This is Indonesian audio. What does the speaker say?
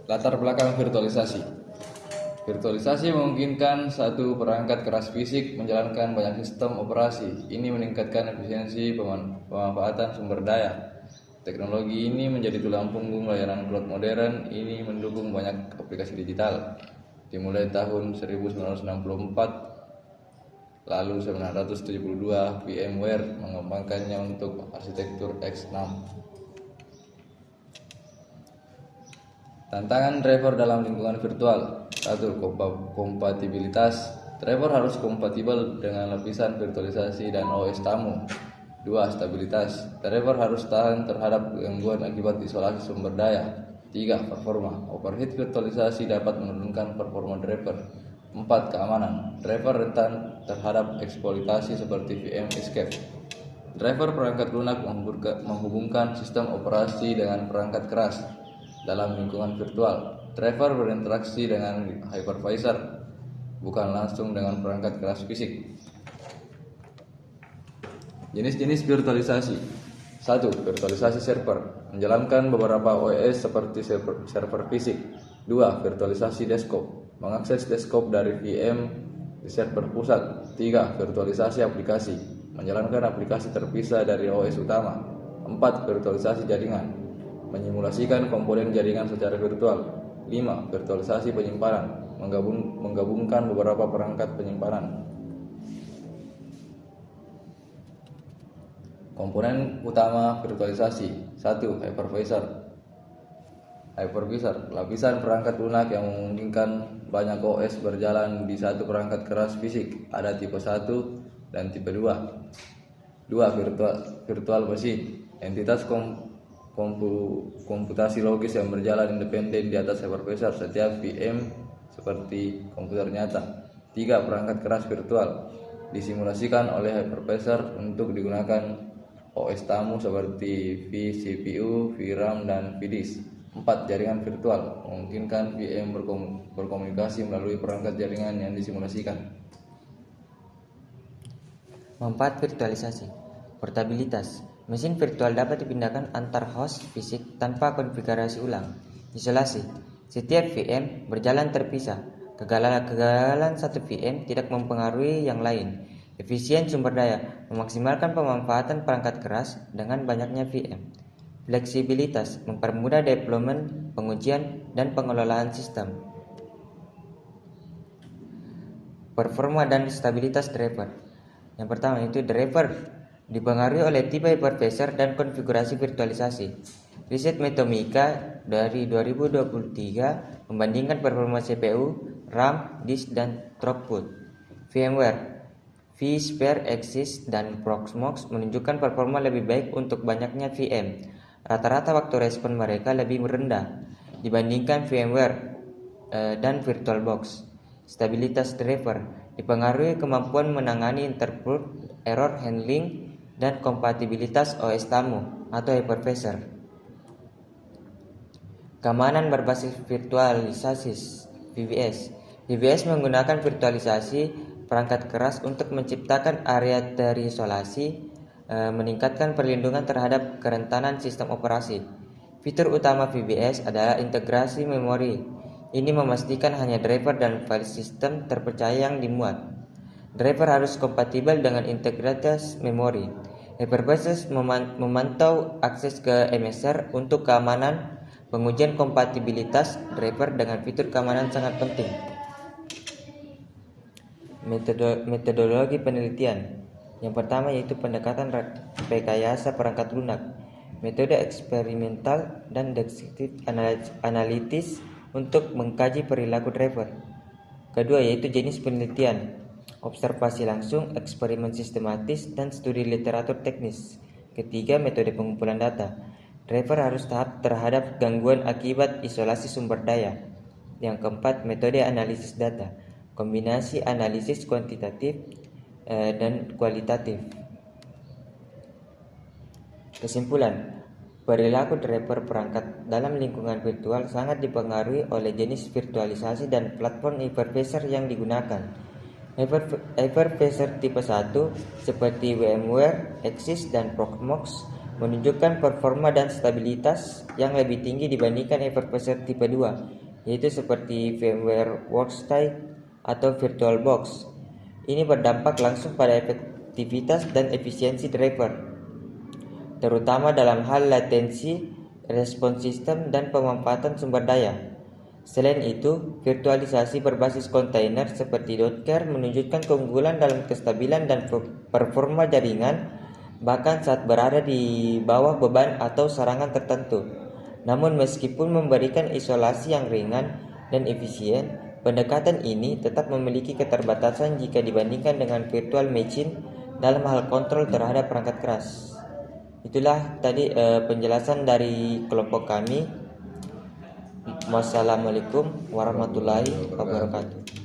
Latar belakang virtualisasi. Virtualisasi memungkinkan satu perangkat keras fisik menjalankan banyak sistem operasi. Ini meningkatkan efisiensi pemanfaatan sumber daya. Teknologi ini menjadi tulang punggung layanan cloud modern. Ini mendukung banyak aplikasi digital. Dimulai tahun 1964, lalu 1972 VMware mengembangkannya untuk arsitektur X6. Tantangan driver dalam lingkungan virtual. 1. Kompatibilitas. Driver harus kompatibel dengan lapisan virtualisasi dan OS tamu. 2. Stabilitas. Driver harus tahan terhadap gangguan akibat isolasi sumber daya. 3. Performa. Overheat virtualisasi dapat menurunkan performa driver. 4. Keamanan. Driver rentan terhadap eksploitasi seperti VM escape. Driver perangkat lunak menghubungkan sistem operasi dengan perangkat keras. Dalam lingkungan virtual, driver berinteraksi dengan hypervisor, bukan langsung dengan perangkat keras fisik. Jenis-jenis virtualisasi. 1. Virtualisasi server, menjalankan beberapa OS seperti server fisik. 2. Virtualisasi desktop, mengakses desktop dari VM di server pusat. 3. Virtualisasi aplikasi, menjalankan aplikasi terpisah dari OS utama. 4. Virtualisasi jaringan, menyimulasikan komponen jaringan secara virtual. 5. Virtualisasi penyimpanan, menggabungkan beberapa perangkat penyimpanan. Komponen utama virtualisasi. 1. Hypervisor. Hypervisor, lapisan perangkat lunak yang memungkinkan banyak OS berjalan di satu perangkat keras fisik. Ada tipe 1 dan tipe 2. 2. Virtual machine, entitas komputasi logis yang berjalan independen di atas hypervisor setiap VM seperti komputer nyata. 3. Perangkat keras virtual, disimulasikan oleh hypervisor untuk digunakan OS tamu seperti vCPU, VRAM, dan vDisk. 4. Jaringan virtual, memungkinkan VM berkomunikasi melalui perangkat jaringan yang disimulasikan. Manfaat virtualisasi. Portabilitas. Mesin virtual dapat dipindahkan antar host fisik tanpa konfigurasi ulang. Isolasi. Setiap VM berjalan terpisah. Kegagalan satu VM tidak mempengaruhi yang lain. Efisien sumber daya, memaksimalkan pemanfaatan perangkat keras dengan banyaknya VM. Fleksibilitas, mempermudah deployment, pengujian, dan pengelolaan sistem. Performa dan stabilitas driver. Yang pertama itu driver dipengaruhi oleh tipe hypervisor dan konfigurasi virtualisasi. Riset Metomica dari 2023 membandingkan performa CPU, RAM, disk, dan throughput. VMware, vSphere, Axis, dan Proxmox menunjukkan performa lebih baik untuk banyaknya VM. Rata-rata waktu respon mereka lebih rendah dibandingkan VMware dan VirtualBox. Stabilitas driver dipengaruhi kemampuan menangani interrupt, error handling, dan kompatibilitas OS tamu atau hypervisor. Keamanan berbasis virtualisasi VVS. VVS menggunakan virtualisasi perangkat keras untuk menciptakan area terisolasi, meningkatkan perlindungan terhadap kerentanan sistem operasi. Fitur utama VVS adalah integrasi memori. Ini memastikan hanya driver dan file system terpercaya yang dimuat. Driver harus kompatibel dengan integritas memori. Hypervisor memantau akses ke MSR untuk keamanan. Pengujian kompatibilitas driver dengan fitur keamanan sangat penting. Metodologi penelitian. Yang pertama yaitu pendekatan rekayasa perangkat lunak, metode eksperimental dan deskriptif analitis untuk mengkaji perilaku driver. Kedua yaitu jenis penelitian, observasi langsung, eksperimen sistematis, dan studi literatur teknis. Ketiga, metode pengumpulan data. Driver harus tahap terhadap gangguan akibat isolasi sumber daya. Yang keempat, metode analisis data, kombinasi analisis kuantitatif dan kualitatif. Kesimpulan, perilaku driver perangkat dalam lingkungan virtual sangat dipengaruhi oleh jenis virtualisasi dan platform hypervisor yang digunakan. Hypervisor tipe 1 seperti VMware, Axis, dan Proxmox menunjukkan performa dan stabilitas yang lebih tinggi dibandingkan hypervisor tipe 2, yaitu seperti VMware Workspace atau VirtualBox. Ini berdampak langsung pada efektivitas dan efisiensi driver, terutama dalam hal latensi, respons sistem, dan pemanfaatan sumber daya. Selain itu, virtualisasi berbasis kontainer seperti Docker menunjukkan keunggulan dalam kestabilan dan performa jaringan, bahkan saat berada di bawah beban atau serangan tertentu. Namun meskipun memberikan isolasi yang ringan dan efisien, pendekatan ini tetap memiliki keterbatasan jika dibandingkan dengan virtual machine dalam hal kontrol terhadap perangkat keras. Itulah tadi penjelasan dari kelompok kami. Wassalamualaikum warahmatullahi wabarakatuh.